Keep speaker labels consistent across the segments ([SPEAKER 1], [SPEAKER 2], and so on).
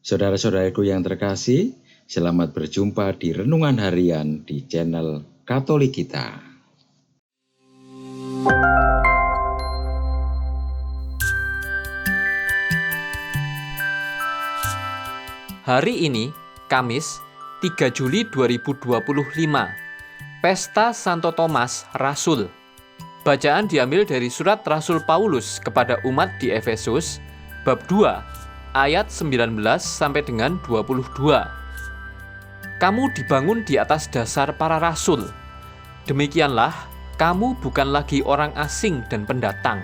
[SPEAKER 1] Saudara-saudaraku yang terkasih, selamat berjumpa di Renungan Harian di channel Katolik kita.
[SPEAKER 2] Hari ini, Kamis, 3 Juli 2025, Pesta Santo Thomas Rasul. Bacaan diambil dari surat Rasul Paulus kepada umat di Efesus, bab 2, ayat 19 sampai dengan 22. Kamu dibangun di atas dasar para rasul. Demikianlah, kamu bukan lagi orang asing dan pendatang,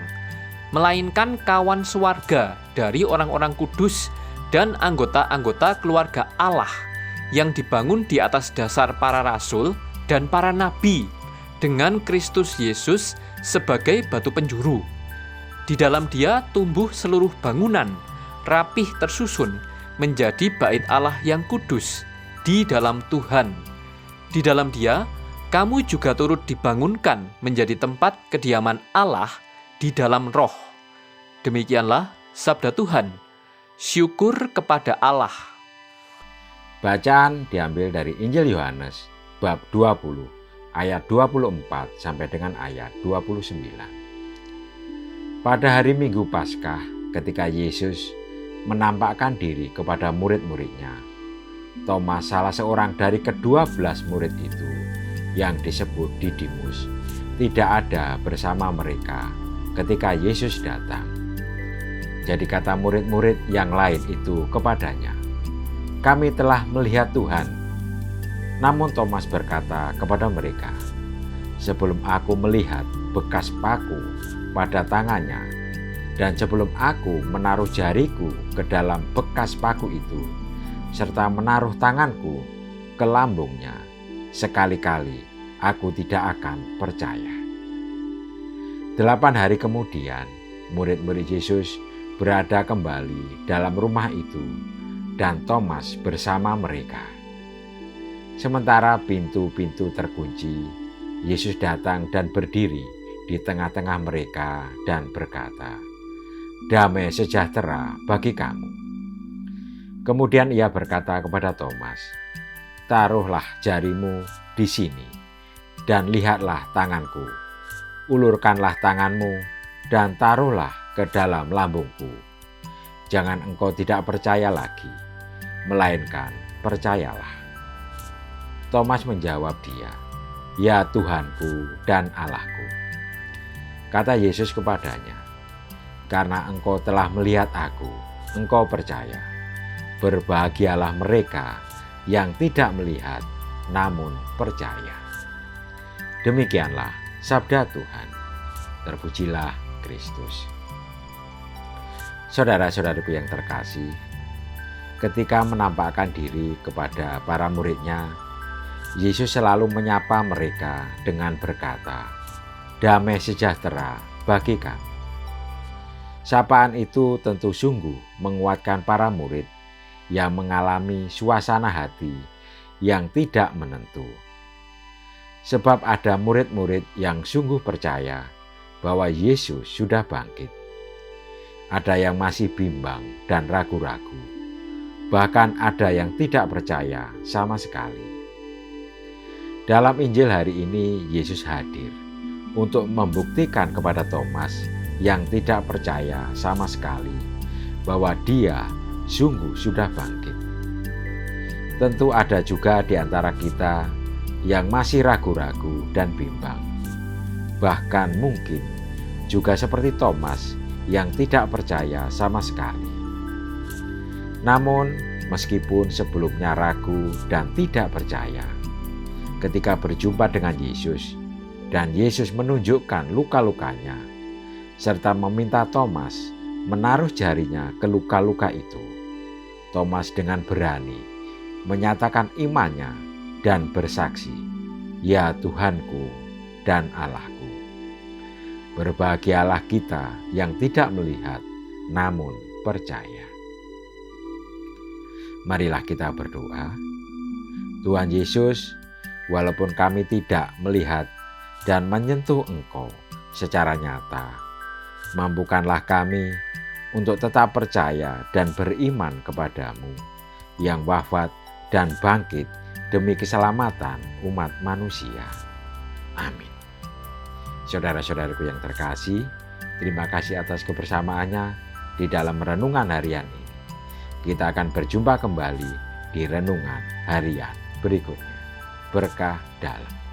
[SPEAKER 2] melainkan kawan sewarga dari orang-orang kudus dan anggota-anggota keluarga Allah yang dibangun di atas dasar para rasul dan para nabi dengan Kristus Yesus sebagai batu penjuru. Di dalam Dia tumbuh seluruh bangunan, rapih tersusun menjadi bait Allah yang kudus di dalam Tuhan. Di dalam Dia, kamu juga turut dibangunkan menjadi tempat kediaman Allah di dalam Roh. Demikianlah sabda Tuhan. Syukur kepada Allah.
[SPEAKER 3] Bacaan diambil dari Injil Yohanes bab 20 ayat 24 sampai dengan ayat 29. Pada hari Minggu Paskah, ketika Yesus menampakkan diri kepada murid-muridnya, Thomas, salah seorang dari ke-12 murid itu yang disebut Didimus, tidak ada bersama mereka ketika Yesus datang. Jadi kata murid-murid yang lain itu kepadanya, "Kami telah melihat Tuhan." Namun Thomas berkata kepada mereka, "Sebelum aku melihat bekas paku pada tangannya, dan sebelum aku menaruh jariku ke dalam bekas paku itu, serta menaruh tanganku ke lambungnya, sekali-kali aku tidak akan percaya." 8 hari kemudian, murid-murid Yesus berada kembali dalam rumah itu, dan Thomas bersama mereka. Sementara pintu-pintu terkunci, Yesus datang dan berdiri di tengah-tengah mereka dan berkata, "Damai sejahtera bagi kamu." Kemudian ia berkata kepada Thomas, "Taruhlah jarimu di sini, dan lihatlah tanganku. Ulurkanlah tanganmu, dan taruhlah ke dalam lambungku. Jangan engkau tidak percaya lagi, melainkan percayalah." Thomas menjawab dia, "Ya Tuhanku dan Allahku." Kata Yesus kepadanya, "Karena engkau telah melihat aku, engkau percaya. Berbahagialah mereka yang tidak melihat, namun percaya." Demikianlah sabda Tuhan. Terpujilah Kristus. Saudara-saudaraku yang terkasih, ketika menampakkan diri kepada para muridnya, Yesus selalu menyapa mereka dengan berkata, "Damai sejahtera bagi kamu." Sapaan itu tentu sungguh menguatkan para murid yang mengalami suasana hati yang tidak menentu. Sebab ada murid-murid yang sungguh percaya bahwa Yesus sudah bangkit. Ada yang masih bimbang dan ragu-ragu, bahkan ada yang tidak percaya sama sekali. Dalam Injil hari ini, Yesus hadir untuk membuktikan kepada Thomas yang tidak percaya sama sekali bahwa Dia sungguh sudah bangkit. Tentu ada juga di antara kita yang masih ragu-ragu dan bimbang, bahkan mungkin juga seperti Thomas yang tidak percaya sama sekali. Namun, meskipun sebelumnya ragu dan tidak percaya, ketika berjumpa dengan Yesus dan Yesus menunjukkan luka-lukanya, serta meminta Thomas menaruh jarinya ke luka-luka itu, Thomas dengan berani menyatakan imannya dan bersaksi, "Ya Tuhanku dan Allahku." Berbahagialah kita yang tidak melihat, namun percaya. Marilah kita berdoa. Tuhan Yesus, walaupun kami tidak melihat dan menyentuh Engkau secara nyata, mampukanlah kami untuk tetap percaya dan beriman kepadamu yang wafat dan bangkit demi keselamatan umat manusia. Amin. Saudara-saudaraku yang terkasih, terima kasih atas kebersamaannya di dalam renungan harian ini. Kita akan berjumpa kembali di renungan harian berikutnya. Berkah dalam.